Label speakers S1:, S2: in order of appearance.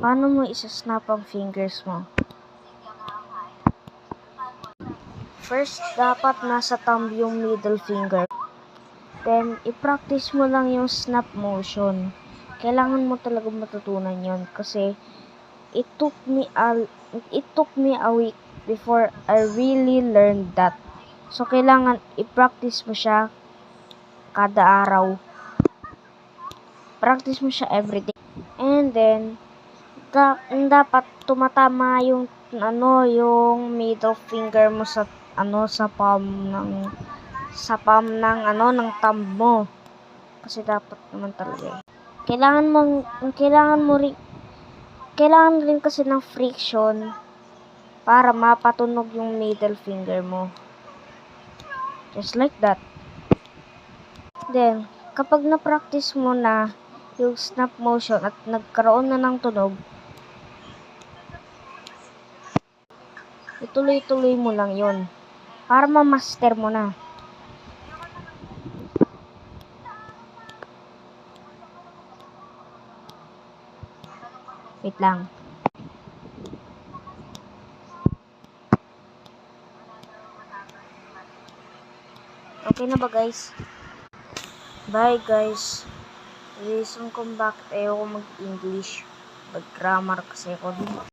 S1: Paano mo isa-snap ang fingers mo? First, dapat nasa thumb yung middle finger. Then, i-practice mo lang yung snap motion. Kailangan mo talaga matutunan yon kasi it took me a week before I really learned that. So, kailangan i-practice mo siya kada araw. Practice mo siya everyday. And then, dapat tumatama yung middle finger mo sa palm ng thumb mo. Kasi dapat naman talaga. Kailangan rin kasi ng friction para mapatunog yung middle finger mo. Just like that. Then, kapag na-practice mo na yung snap motion at nagkaroon na ng tunog, ituloy-tuloy mo lang yun para ma-master mo na. Wait lang. Okay na ba, guys? Bye, guys. Reason kung bakit ayaw ko mag-English, mag-grammar kasi ako.